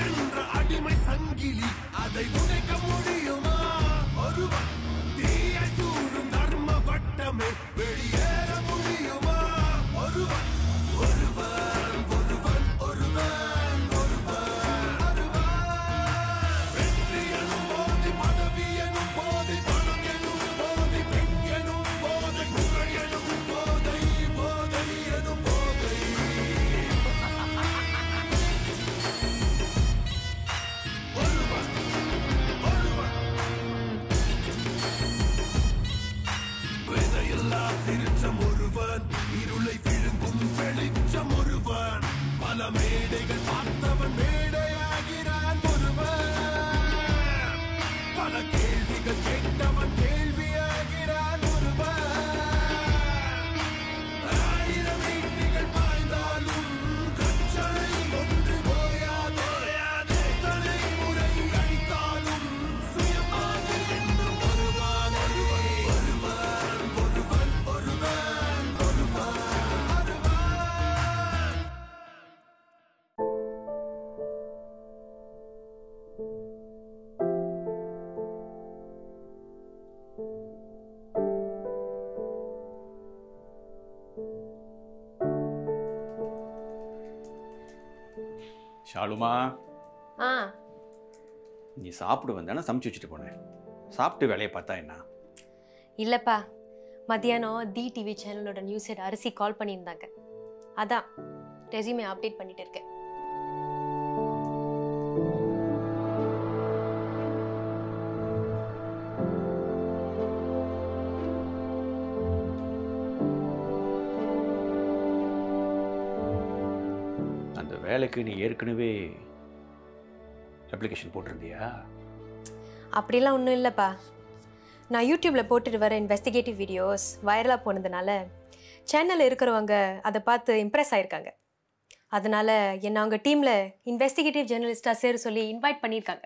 என்ற அடிமை சங்கிலி அதை உடைக்க முடியுமா ஒருவன் தீயை சூழும் தர்ம வட்டமே வெளியேற முடியுமா ஒருவன் ஒருவன் ஒருவன் ஒருவன் ஒருவன் வெற்றி எனும் போதை பதவி எனும் போதை பணம் எனும் போதை பெண் எனும் போதை புகழ் எனும் போதை போதை எனும் போதை ஒருவன் ஒருவன் விதையில்லா திருச்சம் ஒருவன் இருளை விழுங்கும் வெளிச்சம் ஒருவன் பல மேடைகள் பார்த்தவன் மேடையாகிறான் ஒருவன் பல கேள்விகள் கேட்டவன் கேள்வியாகிறான் ஒருவன் ஆயிரம் ஈட்டிகள் பாய்ந்தாலும் கச்சலை ஒன்று போயாதே தலைமுறை அழித்தாலும் சுயமாக என்னும் ஒருவன் ஒருவன் ஒருவன் ஒருவன் ஒருவன் ஒருவன் ஷாலுமா, நீ சாப்பிடு வந்தானே சமைச்சு வச்சுட்டு போனேன். சாப்பிட்டு வேலையை பார்த்தா என்ன? இல்லைப்பா, மத்தியானம் தி டிவி சேனலோட நியூஸ் ஹெட் அரிசி கால் பண்ணியிருந்தாங்க. அதான் ரெஸ்யூமே அப்டேட் பண்ணிட்டு இருக்கேன். அந்த வேலைக்கு நீ ஏற்கனவே அப்ளிகேஷன் போட்டிருந்தியா? அப்படிலாம் ஒன்றும் இல்லைப்பா. நான் யூடியூப்பில் போட்டுட்டு வர இன்வெஸ்டிகேட்டிவ் வீடியோஸ் வைரலாக போனதுனால சேனலில் இருக்கிறவங்க அதை பார்த்து இம்ப்ரெஸ் ஆகிருக்காங்க. அதனால் என்னை அவங்க டீமில் இன்வெஸ்டிகேட்டிவ் ஜேர்னலிஸ்டாக சேர சொல்லி இன்வைட் பண்ணியிருக்காங்க.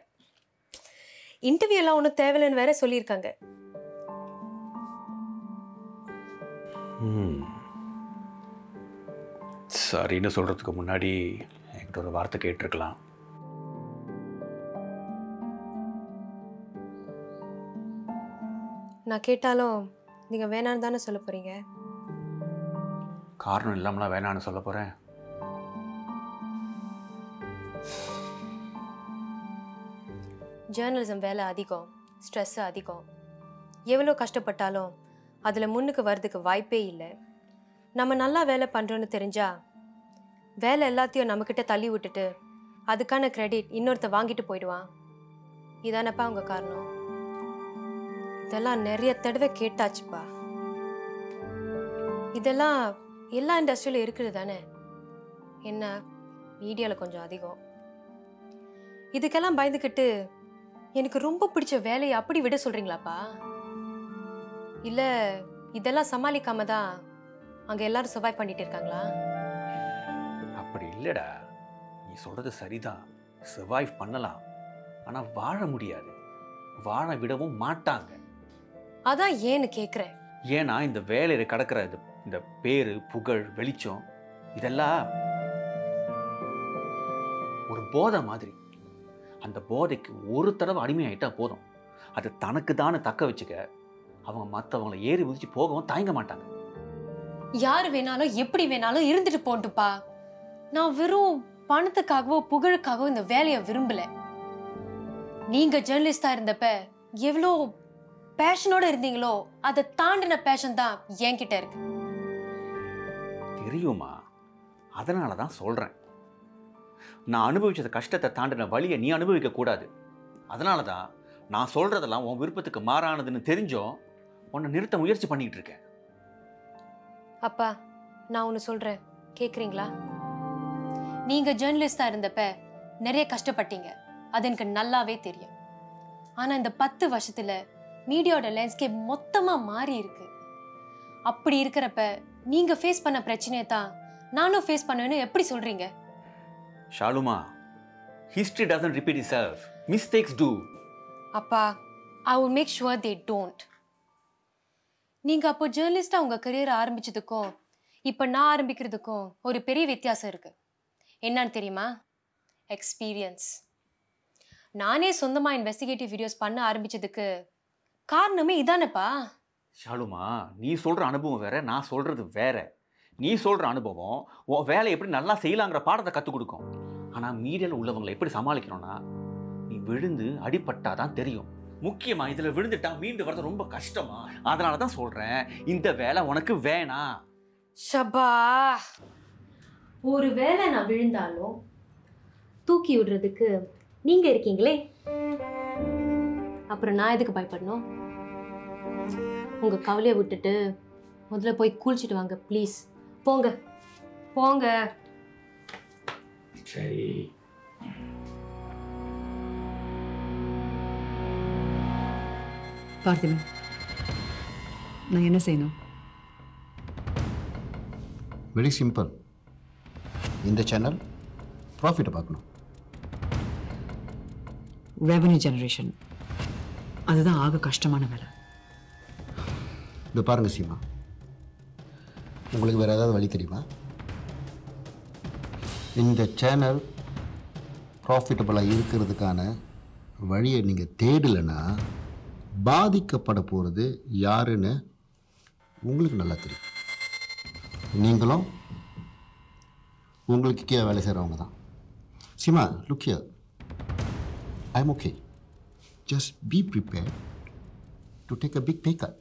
இன்டர்வியூலாம் ஒன்றும் தேவையில்லைன்னு வேற சொல்லியிருக்காங்க. சரின்னு சொல்கிறதுக்கு முன்னாடி என்கிட்ட ஒரு வார்த்தை கேட்டிருக்கலாம். நான் கேட்டாலும் நீங்கள் வேணான்னு தானே சொல்ல போகிறீங்க? காரணம் இல்லாமலாம் வேணான்னு சொல்ல போகிறேன். ஜேர்னலிசம் வேலை அதிகம், ஸ்ட்ரெஸ்ஸு அதிகம். எவ்வளோ கஷ்டப்பட்டாலும் அதில் முன்னுக்கு வர்றதுக்கு வாய்ப்பே இல்லை. நம்ம நல்லா வேலை பண்ணுறோன்னு தெரிஞ்சா வேலை எல்லாத்தையும் நம்மக்கிட்ட தள்ளி விட்டுட்டு அதுக்கான கிரெடிட் இன்னொருத்த வாங்கிட்டு போயிடுவான். இதானப்பா உங்கள் காரணம்? இதெல்லாம் நிறைய தடவை கேட்டாச்சுப்பா. இதெல்லாம் எல்லா இண்டஸ்ட்ரியிலும் இருக்குது தானே. என்ன மீடியாவில் கொஞ்சம் அதிகம். இதுக்கெல்லாம் பயந்துக்கிட்டு எனக்கு ரொம்ப பிடிச்ச வேலையை அப்படி விட சொல்கிறீங்களாப்பா? இல்லை இதெல்லாம் சமாளிக்காம தான் அங்கே எல்லாரும் சர்வைவ் பண்ணிட்டு இருக்காங்களா? அப்படி இல்லைடா, நீ சொல்கிறது சரிதான். சர்வைவ் பண்ணலாம், ஆனால் வாழ முடியாது. வாழ விடவும் மாட்டாங்க. அதான் ஏன்னு கேட்குறேன். ஏன்னா இந்த வேலையில் கிடக்கிற இந்த பேரு, புகழ், வெளிச்சம் இதெல்லாம் ஒரு போதை மாதிரி. அந்த போதைக்கு ஒரு தடவை அடிமையாயிட்டா போதும். அது தனக்கு தானே தக்க வச்சுக்க அவங்க மற்றவங்களை ஏறி குதிச்சு போகவும் தயங்க மாட்டாங்க. யார் வேணாலும் எப்படி வேணாலும் இருந்துட்டு போட்டுப்பா. நான் வெறும் பணத்துக்காகவோ புகழுக்காகவோ இந்த வேலையை விரும்பல. நீங்க ஜேர்னலிஸ்டா இருந்தப்ப எவ்வளோ பேஷனோட இருந்தீங்களோ அதை தாண்டின பேஷன் தான் என்கிட்ட இருக்கு. தெரியுமா? அதனால தான் சொல்கிறேன். நான் அனுபவிச்ச கஷ்டத்தை தாண்டின வழியை நீ அனுபவிக்க கூடாது. அதனால தான் நான் சொல்கிறதெல்லாம் உன் விருப்பத்துக்கு மாறானதுன்னு தெரிஞ்சோம் உன்னை நிறுத்த முயற்சி பண்ணிக்கிட்டு இருக்கேன். அப்பா, நான் ஒன்று சொல்கிறேன், கேட்குறீங்களா? நீங்கள் ஜேர்னலிஸ்டாக இருந்தப்ப நிறைய கஷ்டப்பட்டீங்க, அது எனக்கு நல்லாவே தெரியும். ஆனால் இந்த 10 வருஷத்தில் மீடியாவோட லேண்ட்ஸ்கேப் மொத்தமாக மாறி இருக்கு. அப்படி இருக்கிறப்ப நீங்கள் ஃபேஸ் பண்ண பிரச்சனையை தான் நானும் ஃபேஸ் பண்ணுவேன்னு எப்படி சொல்கிறீங்க? ஷாலுமா, history doesn't repeat itself. Mistakes do. அப்பா, I will make sure they don't. நீங்கள் அப்போ ஜேர்னலிஸ்டாக உங்கள் கரியரை ஆரம்பிச்சதுக்கும் இப்போ நான் ஆரம்பிக்கிறதுக்கும் ஒரு பெரிய வித்தியாசம் இருக்குது. என்னன்னு தெரியுமா? எக்ஸ்பீரியன்ஸ். நானே சொந்தமாக இன்வெஸ்டிகேட்டிவ் வீடியோஸ் பண்ண ஆரம்பிச்சதுக்கு காரணமே இதானப்பா. ஷாலுமா, நீ சொல்கிற அனுபவம் வேற, நான் சொல்கிறது வேற. நீ சொல்கிற அனுபவம் உன் வேலை எப்படி நல்லா செய்யலாங்கிற பாடத்தை கற்றுக் கொடுக்கும். ஆனால் மீடியாவில் உள்ளவங்களை எப்படி சமாளிக்கணும்னா, நீ விழுந்து அடிபட்டாதான் தெரியும். முக்கியமாக இதில் விழுந்துட்டா மீண்டு வரது ரொம்ப கஷ்டமா. அதனால தான் சொல்கிறேன், இந்த வேலை உனக்கு வேணாம். ஷபா, ஒரு வேளை நான் விழுந்தாலும் தூக்கி விடுறதுக்கு நீங்க இருக்கீங்களே, அப்புறம் நான் எதுக்கு பயப்படணும்? உங்க கவலையை விட்டுட்டு முதல்ல போய் குளிச்சுட்டு வாங்க ப்ளீஸ். போங்க போங்க. சரி. பார்த்திபன், நான் என்ன செய்யணும்? Very simple. இந்த சேனல் ப்ராஃபிட்டை பார்க்கணும். ரெவன்யூ ஜெனரேஷன், அதுதான் ஆக கஷ்டமான வேலை. இது பாருங்க சீமா, உங்களுக்கு வேறு ஏதாவது வழி தெரியுமா? இந்த சேனல் ப்ராஃபிட்டபுளாக இருக்கிறதுக்கான வழியை நீங்கள் தேடலைன்னா பாதிக்கப்பட போகிறது யாருன்னு உங்களுக்கு நல்லா தெரியும். நீங்களும் உங்களுக்கு கீழே வேலை செய்கிறவங்க தான். Seema, look here, I am okay. Just be prepared to take a big pay cut.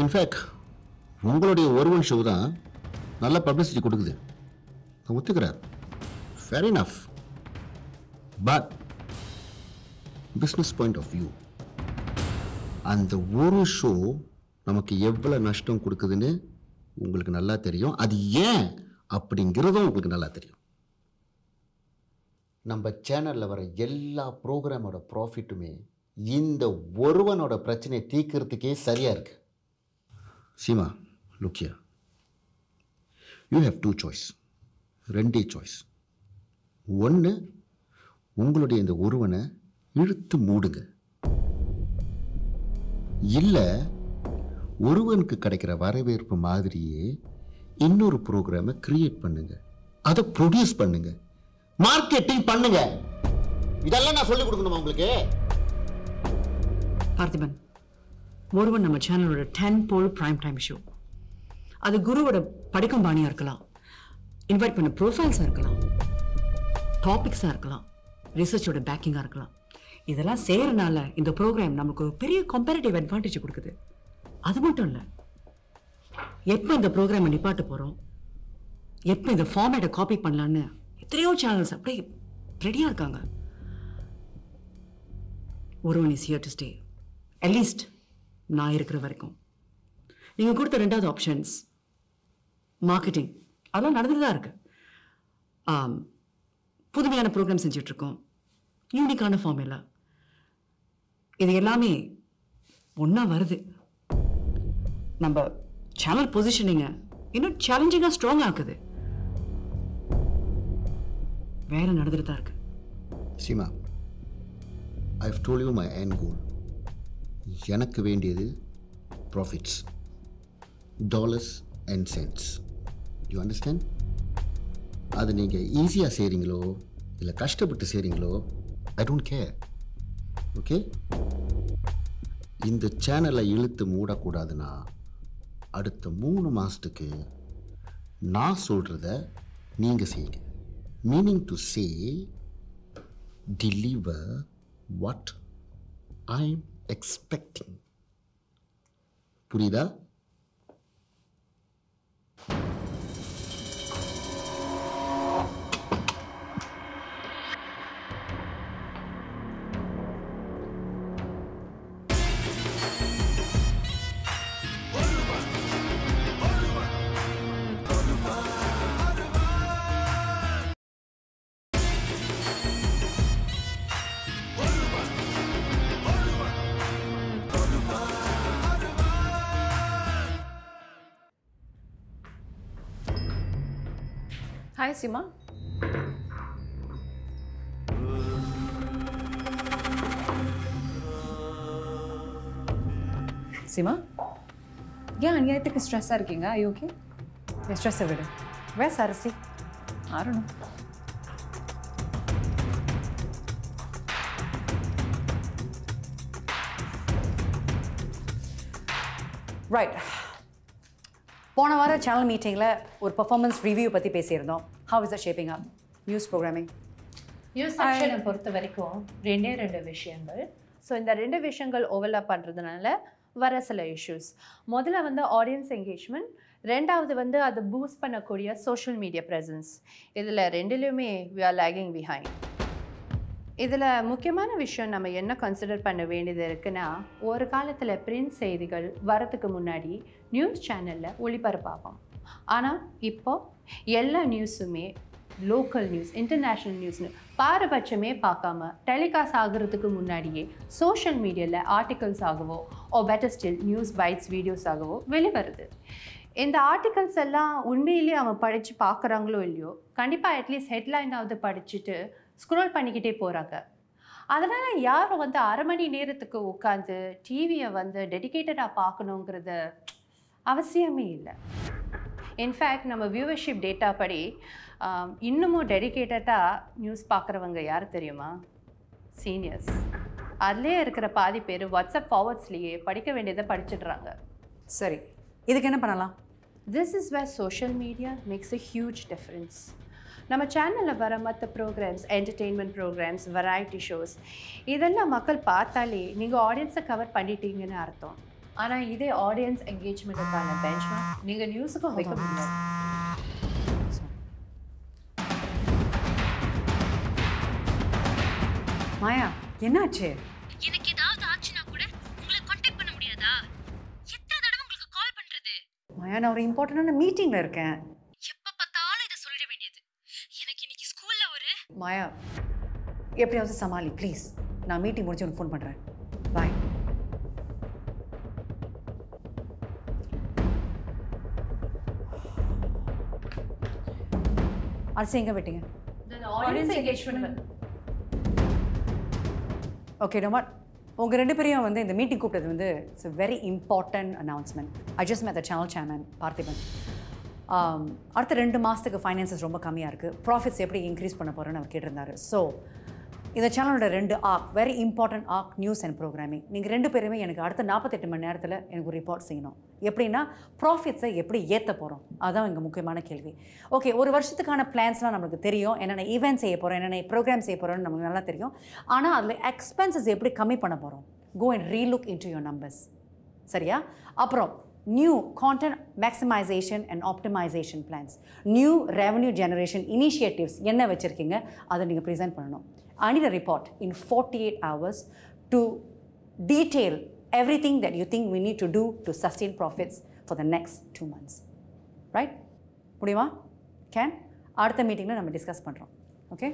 In fact உங்களுடைய ஒருவன் ஷோ தான் நல்ல பப்ளிசிட்டி கொடுக்குது, நான் ஒத்துக்கிறேன். Fair enough. But business point of view, அந்த ஒரு ஷோ நமக்கு எவ்வளோ நஷ்டம் கொடுக்குதுன்னு உங்களுக்கு நல்லா தெரியும். அது ஏன் அப்படிங்கிறதும் உங்களுக்கு நல்லா தெரியும். நம்ம சேனலில் வர எல்லா ப்ரோக்ராமோட ப்ராஃபிட்டுமே இந்த ஒருவனோட பிரச்சனையை தீர்க்கறதுக்கே சரியாக இருக்கு. Seema, look here, you have 2 choice, 2 choice. ஒன்று, உங்களுடைய இந்த ஒருவனை இழுத்து மூடுங்க. இல்லை, ஒருவனுக்கு கிடைக்கிற வரவேற்பு மாதிரியே இன்னொரு ப்ரோக்ராமை கிரியேட் பண்ணுங்க, அதை ப்ரொடியூஸ் பண்ணுங்க, மார்க்கெட்டிங் பண்ணுங்க. இதெல்லாம் நான் சொல்லிக் கொடுக்கணுமா உங்களுக்கு? பார்த்திபன், ஒருவன் நம்ம சேனலோட 10 போல் பிரைம் டைம் ஷோ. அது குருவோட படிக்கும் பாணியாக இருக்கலாம், இன்வைட் பண்ண ப்ரொஃபைல்ஸாக இருக்கலாம், டாபிக்ஸாக இருக்கலாம், ரிசர்ச்சோட பேக்கிங்காக இருக்கலாம். இதெல்லாம் செய்கிறனால இந்த ப்ரோக்ராம் நமக்கு ஒரு பெரிய கம்பேரிட்டிவ் அட்வான்டேஜ் கொடுக்குது. அது மட்டும் இல்லை, எப்போ இந்த ப்ரோக்ராமை நிப்பாட்ட போகிறோம், எப்போ இந்த ஃபார்மேட்டை காப்பி பண்ணலான்னு எத்தனையோ சேனல்ஸ் அப்படியே ரெடியாக இருக்காங்க. ஒருவன் is here to stay, at least நான் இருக்கிற வரைக்கும். நீங்கள் கொடுத்த 2வது ஆப்ஷன்ஸ் மார்க்கெட்டிங், அதெல்லாம் நடந்துட்டு தான் இருக்கு. புதுமையான ப்ரோக்ராம் செஞ்சிட்ருக்கோம், யூனிக்கான ஃபார்முலா, இது எல்லாமே ஒன்றா வருது. நம்ம சேனல் பொசிஷனிங்க இன்னும் சேலஞ்சிங்காக ஸ்ட்ராங் ஆக்குது. வேலை நடந்துட்டு தான் இருக்கு. Seema, I've told you my end கோல். எனக்கு வேண்டியது profits, dollars and cents. You understand? அது நீங்கள் ஈஸியாக செய்கிறீங்களோ இல்லை கஷ்டப்பட்டு செய்கிறீங்களோ, ஐ டோன்ட் கேர். ஓகே? இந்த சேனலை இழுத்து மூடக்கூடாதுன்னா அடுத்த 3 மாதத்துக்கு நான் சொல்கிறத நீங்கள் செய்யுங்க. Meaning to say, deliver what I'm expecting. புரியுதா? Hi, Sima. Sima, yeah, அநியாயத்துக்கு ஸ்ட்ரெஸ்ஸாக இருக்கீங்க. Are you okay? ஸ்ட்ரெஸ்ஸை விடு. Where's Arasi? I don't know. Right, போன வாரம் சேனல் மீட்டிங்கில் ஒரு பர்ஃபார்மன்ஸ் ரிவ்யூ பற்றி பேசியிருந்தோம். How is the shaping up news programming? News செக்ஷனை பொறுத்த வரைக்கும் ரெண்டு விஷயங்கள். ஸோ இந்த 2 விஷயங்கள் ஓவர்லாப் பண்ணுறதுனால வர சில இஷ்யூஸ். முதல்ல வந்து ஆடியன்ஸ் என்கேஜ்மெண்ட், ரெண்டாவது வந்து அதை பூஸ்ட் பண்ணக்கூடிய சோஷியல் மீடியா ப்ரெசன்ஸ். இதில் ரெண்டுலேயுமே வி ஆர் லேகிங் பிஹைண்ட். இதில் முக்கியமான விஷயம் நம்ம என்ன கன்சிடர் பண்ண வேண்டியது இருக்குன்னா, ஒரு காலத்தில் பிரிண்ட் செய்திகள் வரத்துக்கு முன்னாடி நியூஸ் சேனலில் ஒளிபரப்பாகும். ஆனால் இப்போ எல்லா நியூஸுமே லோக்கல் நியூஸ், இன்டர்நேஷ்னல் நியூஸ்னு பாரபட்சமே பார்க்காம டெலிகாஸ்ட் ஆகிறதுக்கு முன்னாடியே சோஷியல் மீடியாவில் ஆர்டிகல்ஸ் ஆகவோ better still news bites videos ஆகவோ வெளிவருது. இந்த ஆர்டிகல்ஸ் எல்லாம் உண்மையிலேயே அவன் படித்து பார்க்குறாங்களோ இல்லையோ, கண்டிப்பாக அட்லீஸ்ட் ஹெட்லைனாவது படிச்சுட்டு ஸ்க்ரோல் பண்ணிக்கிட்டே போகிறாங்க. அதனால் யாரும் வந்து அரை மணி நேரத்துக்கு உட்காந்து டிவியை வந்து டெடிக்கேட்டடாக பார்க்கணுங்கிறத அவசியமே இல்லை. இன்ஃபேக்ட் நம்ம வியூவர்ஷிப் டேட்டா படி இன்னமும் டெடிக்கேட்டடாக நியூஸ் பார்க்குறவங்க யார் தெரியுமா? சீனியர்ஸ். அதுலேயே இருக்கிற பாதி பேர் வாட்ஸ்அப் ஃபார்வர்ட்ஸ்லேயே படிக்க வேண்டியதை படிச்சிடுறாங்க. சரி, இதுக்கு என்ன பண்ணலாம்? This is where social media makes a huge difference. நம்ம சேனலில் வர மற்ற programmes, entertainment programmes, variety shows இதெல்லாம் மக்கள் பார்த்தாலே நீங்கள் ஆடியன்ஸை கவர் பண்ணிட்டீங்கன்னு அர்த்தம். ஆனால் இதே ஆடியன்ஸ் என்கேஜ்மெண்ட்டுக்கான பெஞ்ச்மார்க் நீங்கள் நியூஸுக்கும் வைக்க முடியாது. மாயா, என்னாச்சு? எனக்கு ஏதாவது ஆச்சுன்னா கூட உங்களை கான்டாக்ட் பண்ண முடியாதா? எத்தனை தடவை உங்களுக்கு கால் பண்றது? மாயா, நான் ஒரு இம்பார்ட்டண்டான மீட்டிங்கில் இருக்கேன். எப்ப பார்த்தாலும் இதை சொல்லிட வேண்டியது. எனக்கு இன்னைக்கு ஸ்கூல்ல ஒரு மாயா, எப்படியாவது சமாளி ப்ளீஸ். நான் மீட்டிங் முடிச்சு உனக்கு ஃபோன் பண்ணுறேன். பாய். அரிசி எங்கே விட்டீங்க? Audience engagement. Okay, know what, உங்கள் 2 பேரையும் வந்து இந்த மீட்டிங் கூப்பிட்டது வந்து it's a very important announcement. I just met the channel chairman Parthiban. அடுத்த 2 மாதத்துக்கு ஃபைனான்சஸ் ரொம்ப கம்மியாக இருக்குது. ப்ராஃபிட்ஸ் எப்படி இன்க்ரீஸ் பண்ண போகிறேன்னு அவர் கேட்டிருந்தாரு. ஸோ இந்த சேனலோட 2 arc, very important arc, news and programming. நீங்கள் 2 பேருமே எனக்கு அடுத்த 48 மணி நேரத்தில் எனக்கு ஒரு ரிப்போர்ட் செய்யணும். எப்படின்னா ப்ராஃபிட்ஸை எப்படி ஏற்ற போகிறோம், அதுதான் இங்கே முக்கியமான கேள்வி. ஓகே, ஒரு வருஷத்துக்கான பிளான்ஸ்லாம் நம்மளுக்கு தெரியும். என்னென்ன ஈவெண்ட் செய்ய போகிறோம், என்னென்ன ப்ரோக்ராம் செய்ய போகிறோம்னு நமக்கு நல்லா தெரியும். ஆனால் அதில் எக்ஸ்பென்சஸ் எப்படி கம்மி பண்ண போகிறோம்? Go and relook into your numbers. சரியா? அப்புறம் new content maximisation and optimisation plans, new revenue generation initiatives என்ன வச்சுருக்கீங்க, அதை நீங்கள் ப்ரெசென்ட் பண்ணணும். I need a report in 48 hours to detail everything that you think we need to do to sustain profits for the next 2 months. Right? முடியுமா? Can? அடுத்த மீட்டிங்கில் நம்ம discuss பண்ணுறோம். ஓகே?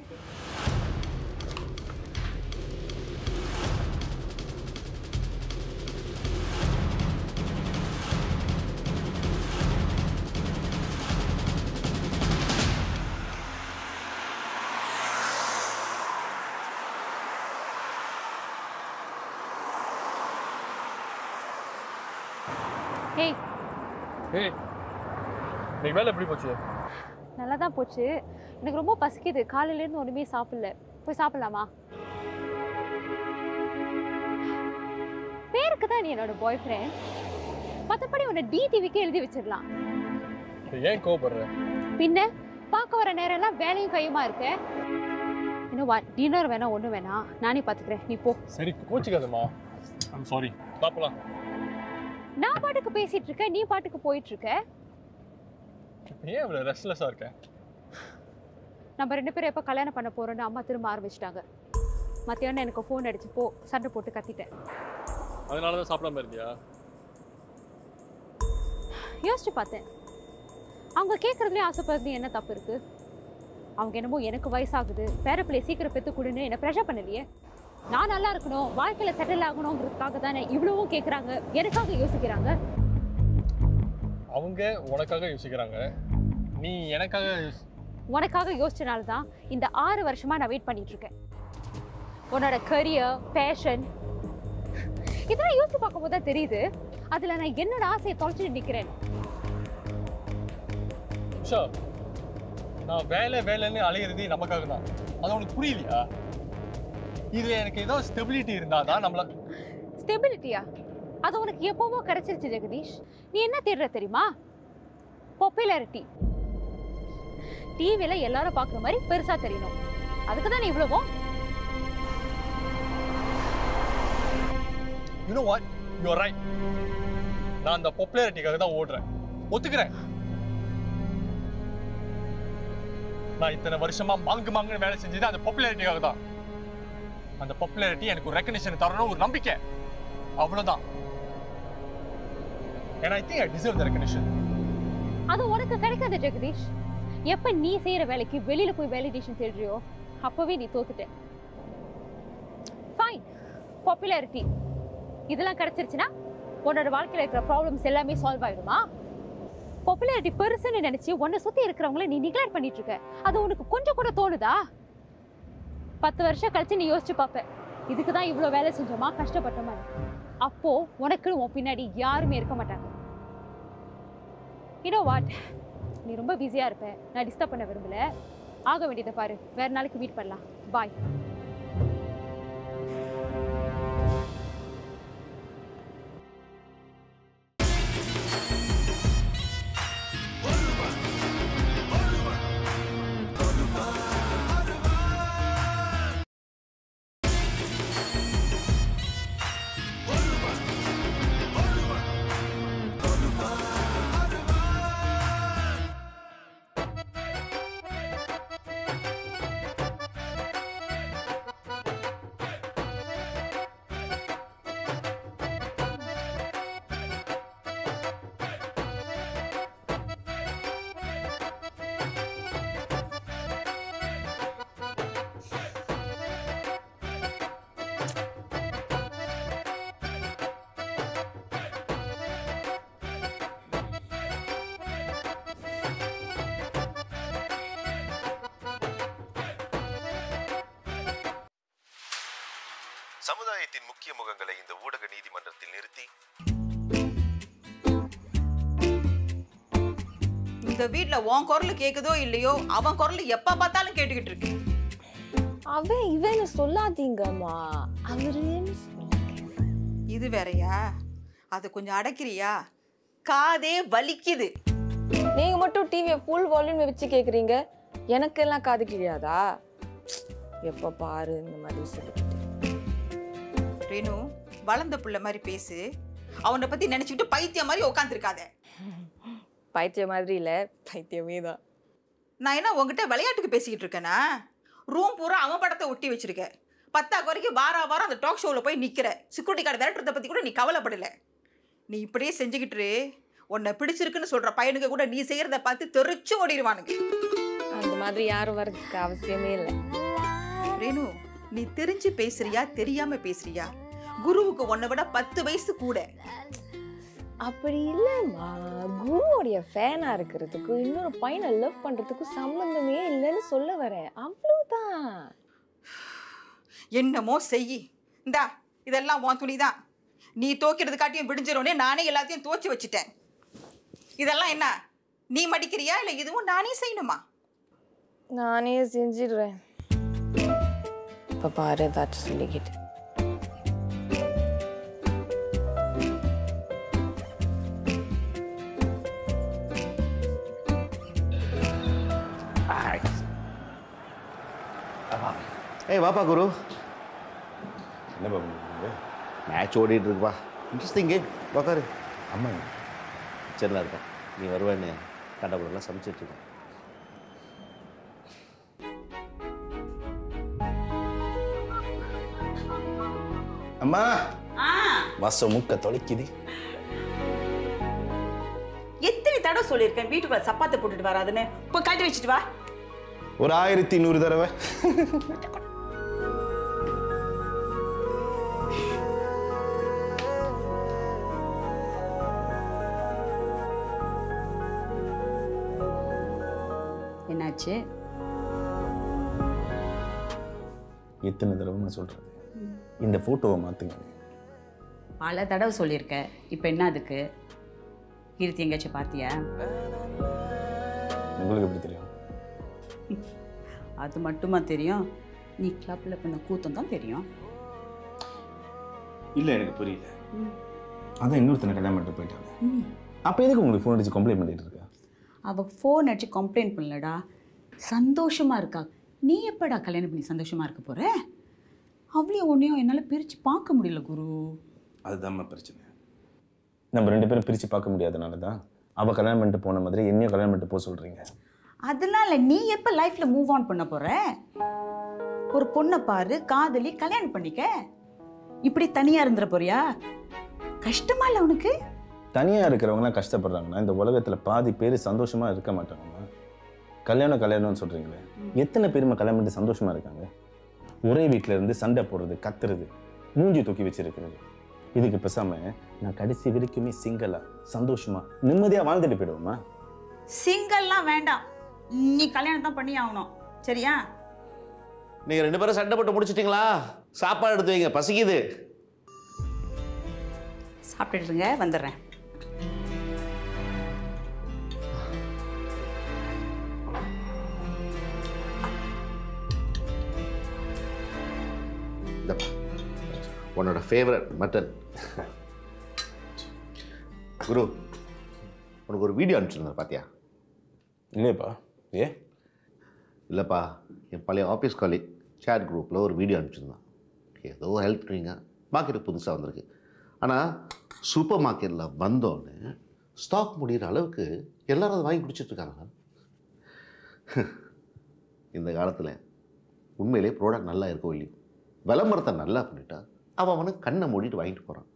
ஹேய், ஏய், இன்னைக்கு வேலை எப்படி போச்சு? நல்லா தான் போச்சு. எனக்கு ரொம்ப பசிக்குது. காலையிலேருந்து ஒன்றுமே சாப்பிடல. போய் சாப்பிடலாமா? பேருக்கு தான் நீ என்னோட பாய் ஃப்ரெண்ட். மற்றபடி உன்னை டிடிவிக்கு எழுதி வச்சிடலாம். ஏன் கோபப்படுற? பின்ன பார்க்க வர நேரம் எல்லாம் வேலையும் கையுமா இருக்க. இன்னும் டின்னர் வேணா ஒன்றும் வேணா, நானே பார்த்துக்கிறேன், நீ போ. சரி, கோச்சிக்காதம்மா. I'm sorry. சாப்பிடலாம். நான் பாட்டுக்கு பேசிட்டு இருக்கேன், நீ பாட்டுக்கு போயிட்டு இருக்க. ஏன் இவ்வளோ ரெஸ்ட்லெஸ்ஸாக இருக்க? நம்ம 2 பேரும் எப்போ கல்யாணம் பண்ண போறோம்னு அம்மா திரும்ப ஆரம்பிச்சிட்டாங்க. மத்தியானம் எனக்கு ஃபோன் அடிச்சு போ சண்டை போட்டு கத்திட்டேன். அதனால தான் சாப்பிடாம இருந்தியா? யோசிச்சு பார்த்தேன், அவங்க கேட்கறதுலேயும் ஆசைப்படுறது என்ன தப்பு இருக்கு? அவங்க என்னமோ எனக்கு வயசாகுது, பேரப்பிள்ளையை சீக்கிரம் பெற்று கொடுன்னு என்ன ப்ரெஷர் பண்ணலையே. நான் நல்லா இருக்கணும், வாழ்க்கையில் செட்டில் ஆகணுங்கிறதுக்காக தானே இவ்வளவும் கேட்குறாங்க, எனக்காக யோசிக்கிறாங்க. அவங்க உனக்காக யோசிக்கிறாங்க, நீ எனக்காக உனக்காக யோசிச்சனால தான் இந்த 6 வருஷமா நான் வெயிட் பண்ணிட்டு இருக்கேன். உன்னோட கரியர், பேஷன் இதெல்லாம் யோசிச்சு பார்க்கும்போது தான் தெரியுது அதில் நான் என்னோட ஆசையை தொலைச்சிட்டு நிற்கிறேன். உஷா, நான் வேலைன்னு அலையிறது நமக்காக தான். அது உனக்கு புரியலையா? இதுல எனக்கு ஏதோ ஸ்டெபிலிட்டி இருந்தா தான் நம்மள. ஸ்டெபிலிட்டியா? அது உனக்கு எப்பவோ கிடைச்சிருச்சு ஜெகதீஷ். நீ என்ன தேடுற தெரியுமா? பாப்புலாரிட்டி. டிவில எல்லாரும் பார்க்குற மாதிரி பெருசா தெரியணும். அதுக்கு தான் நீ இவ்வளவோ. You know what? You're right. நான் அந்த பாப்புலாரிட்டிக்காக தான் ஓடுறேன். ஒத்துக்கிறேன். நான் இத்தனை வருஷமா மாங்குன்னு வேலை செஞ்சது அந்த பாப்புலாரிட்டிக்காக தான். அந்த பாப்புலாரிட்டி எனக்கு ஒரு ரெகக்னிஷன் தரணும், ஒரு நம்பிக்கை. அவ்வளவுதான். And I think I deserve the recognition. அது உனக்கு கிடைக்காது ஜெகதீஷ். எப்ப நீ செய்யற வேலைக்கு வெளியில போய் வேலிடேஷன் தேடுறியோ அப்பவே நீ தோத்துட்ட. ஃபைன், பாப்புலாரிட்டி இதெல்லாம் கிடைச்சிருச்சுன்னா உன்னோட வாழ்க்கையில இருக்கிற ப்ராப்ளம்ஸ் எல்லாமே சால்வ் ஆயிடுமா? பாப்புலாரிட்டி பெருசுன்னு நினைச்சு உன்னை சுத்தி இருக்கிறவங்கள நீ நிக்லேக்ட் பண்ணிட்டு இருக்க. அது உனக்கு கொஞ்சம் கூட தோணுதா? 10 வருஷம் கழிச்சு நீ யோசிச்சு பார்ப்ப, இதுக்கு தான் இவ்வளோ வேலை செஞ்சோமா, கஷ்டப்பட்டோமா. அப்போ உனக்குன்னு உன் பின்னாடி யாருமே இருக்க மாட்டாங்க. You know what? நீ ரொம்ப பிஸியா இருப்ப, நான் டிஸ்டர்ப் பண்ண விரும்பல. ஆக வேண்டியதை பாரு, வேற நாளைக்கு மீட் பண்ணலாம். பாய். சமுதாயத்தின் முக்கிய முகங்களை இந்த ஊடக நீதிமன்றத்தில் நிறுத்தி இந்த வீட்ல உன் குரல் கேக்குதோ இல்லையோ அவன் குரல் எப்ப பார்த்தாலும் கேட்டுக்கிட்டு இருக்கு. அவன் இவன்னு சொல்லாதீங்கம்மா, அவருன்னு இது வேறயா? அது கொஞ்சம் அடக்கிறியா? காதே வலிக்குது. நீங்க மட்டும் டிவியை ஃபுல் வால்யூம் வச்சு கேக்குறீங்க, எனக்கெல்லாம் காது கிழியாதா? எப்ப பாரு இந்த மாதிரி சொல்லிக்கிட்டு. ரேணு, வளர்ந்த புள்ள மாதிரி பேசு. அவனை பத்தி நினைச்சுக்கிட்டு பைத்தியம் மாதிரி உட்காந்துருக்காத. பைத்தியம் மாதிரி இல்ல, பைத்தியமே தான். நான் என்ன உங்ககிட்ட விளையாட்டுக்கு பேசிக்கிட்டு இருக்கேனா? ரூம் பூரா அவன் படத்தை ஒட்டி வச்சிருக்க. 10 வரைக்கும் வாரம் அந்த டாக் ஷோவில் போய் நிற்கிற. செக்யூரிட்டி கார்டு விரட்டுறதை பற்றி கூட நீ கவலைப்படலை. நீ இப்படியே செஞ்சுக்கிட்டு உன்னை பிடிச்சிருக்குன்னு சொல்கிற பையனுக்கு கூட நீ செய்கிறத பார்த்து தெரிச்சு ஓடிடுவானுங்க. அந்த மாதிரி யாரும் வர்றதுக்கு அவசியமே இல்லை. ரேணு, நீ தெரிஞ்சு பேசுறியா தெரியாம பேசுறியா? குருவுக்கு உன்னை விட 10 வயசு கூட. அப்படி இல்லைம்மா, குருவோடைய ஃபேனா இருக்கிறதுக்கும் இன்னொரு பையனை லவ் பண்றதுக்கும் சம்பந்தமே இல்லைன்னு சொல்ல வரேன், அவ்வளவுதான். என்னமோ செய். இந்தா இதெல்லாம் உன் துணி தான். நீ துவைக்கிறது காட்டியும் விடிஞ்சிரோனே நானே எல்லாத்தையும் துவைச்சி வச்சுட்டேன். இதெல்லாம் என்ன நீ மடிக்கிறியா இல்லை இதுவும் நானே செய்யணுமா? நானே செஞ்சிடுறேன். இப்போ பாரு ஏதாச்சும் சொல்லிக்கிட்டு. ஏய் வாப்பா குரு. என்ன பாபு மேட்ச் ஓடிட்டு இருக்குப்பா. Interesting game. உக்காரு. அம்மா சரிண்ணா இருக்கேன். நீ வருவேன்னு கண்டபுரெல்லாம் சமைச்சிட்ருக்கேன். அம்மா வாச மூக்க தொலைக்குது. எத்தனை தடவை சொல்லியிருக்கேன் வீட்டுக்குள்ள சப்பாத்தை போட்டுட்டு வராதுன்னு. போய் கட்டி வச்சுட்டு வா. ஒரு 1100 தடவை. என்னாச்சு? எத்தனை தடவை நான் சொல்றது, இந்த போட்டோவை மாத்துங்க. பல தடவை சொல்லியிருக்கேன். இப்போ என்ன அதுக்கு? கீர்த்தி எங்கேயாச்சும் பார்த்தியா? உங்களுக்கு எப்படி தெரியும்? அது மட்டுமா தெரியும்? நீ கிளப்ல பண்ண கூத்தம் தான் தெரியும். இல்லை எனக்கு புரியல. அதான் இன்னொருத்தனை கல்யாணம் பண்ணிட்டு போயிட்டாங்க. அப்போ எதுக்கு உங்களுக்கு ஃபோன் அடிச்சு கம்ப்ளைண்ட் பண்ணிட்டு இருக்கா? அவள் ஃபோன் அடிச்சு கம்ப்ளைண்ட் பண்ணலடா, சந்தோஷமாக இருக்கா. நீ எப்படா கல்யாணம் பண்ணி சந்தோஷமாக இருக்க போகிற? அவளையும் ஒன்றையும் என்னால் பிரித்து பார்க்க முடியல குரு. அதுதான் பிரச்சனை. நம்ம 2 பேரும் பிரித்து பார்க்க முடியாதனால தான் அவள் கல்யாணம் பண்ணிட்டு போன மாதிரி என்னையும் கல்யாணம் பண்ணிட்டு போக சொல்கிறீங்க. அதனால நீ எப்போ லைஃப்பில் மூவ் ஆன் பண்ண போகிற? ஒரு பொண்ணை பாரு, காதலி, கல்யாணம் பண்ணிக்க. இப்படி தனியாக இருந்துட போறியா? கஷ்டமா இல்லை உனக்கு? தனியாக இருக்கிறவங்களாம் கஷ்டப்படுறாங்கன்னா இந்த உலகத்தில் பாதி பேர் சந்தோஷமாக இருக்க மாட்டாங்கம்மா. கல்யாணம்னு சொல்கிறீங்களே, எத்தனை பேருமா கல்யாணம் பண்ணிட்டு சந்தோஷமாக இருக்காங்க? ஒரே வீட்டில் இருந்து சண்டை போடுறது, கத்துறது, மூஞ்சி தூக்கி வச்சிருக்கிறது. இதுக்கு பேசாமல் நான் கடைசி வரைக்குமே சிங்கிளாக சந்தோஷமாக நிம்மதியாக வாழ்ந்துட்டு போயிடுவோம்மா. சிங்கிள்லாம் வேண்டாம், நீ கல்யாணம் தான் பண்ணி ஆகணும். சரியா? நீங்கள் 2 பேரும் சண்டை போட்டு முடிச்சிட்டிங்களா? சாப்பாடு எடுத்து வைங்க, பசிக்குது. சாப்பிட்டுடுங்க, வந்துடுறேன். உன்னோட ஃபேவரட் மட்டன். குரு, உனக்கு ஒரு வீடியோ அனுப்பிச்சிருந்தேன் பார்த்தியா? இல்லையப்பா. ஏன்? இல்லைப்பா, என் பழைய ஆஃபீஸ் காலேஜ் சேட் குரூப்பில் ஒரு வீடியோ அனுப்பிச்சிருந்தான். ஏதோ ஹெல்ப் ட்ரீங்க மார்க்கெட்டுக்கு புதுசாக வந்திருக்கு. ஆனால் சூப்பர் மார்க்கெட்டில் வந்தோன்னு ஸ்டாக் முடிகிற அளவுக்கு எல்லோரும் அதை வாங்கி குடிச்சிட்ருக்காங்க. இந்த காலத்தில் உண்மையிலே ப்ராடக்ட் நல்லா இருக்கோ இல்லையோ, விளம்பரத்தை நல்லா பண்ணிட்டா அவனுக்கு கண்ணை மூடிட்டு வாங்கிட்டு போகிறான்.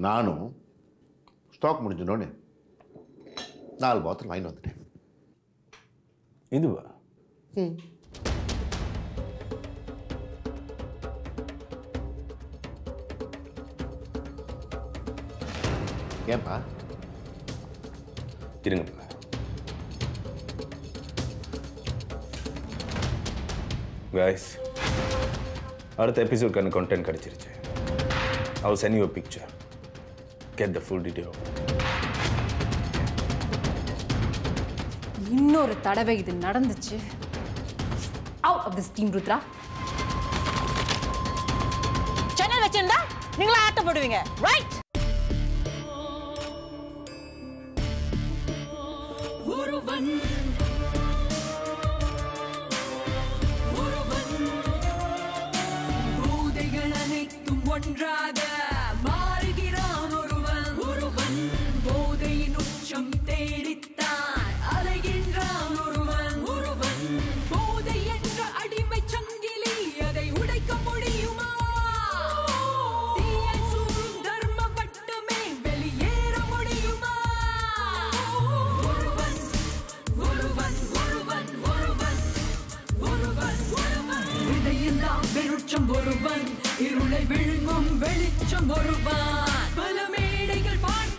நானும் ஸ்டாக் முடிஞ்சினோன்னு 4 பாட்டில் வாங்கிட்டு வந்துட்டேன். இதுவா? ஏன்பா? இருங்கப்பா. Guys, அடுத்த எபிசோட்கான கண்டென்ட் கிடைச்சிருச்சு. I will send you a picture. Get the full detail. இன்னொரு தடவை இது நடந்துச்சு, out of this team Rudra. Channel வச்சிருந்தா நீங்களா ஆட்ட போடுவீங்க, ரைட்? ஒன்றாக மாறுகிறான் ஒருவன் போதையின் உச்சம் தேடித்தான் அலைகின்றான் ஒருவன் போதை என்ற அடிமை சங்கிலி அதை உடைக்க முடியுமா? தீயை சூழும் தர்ம வட்டமே வெளியேற முடியுமா? ஒருவன் இதையெல்லாம் வெறுச்சம் ஒருவன், இருளை விழுங்கும் வெளிச்சம் ஒருவன், பல மேடைகள் பார்த்து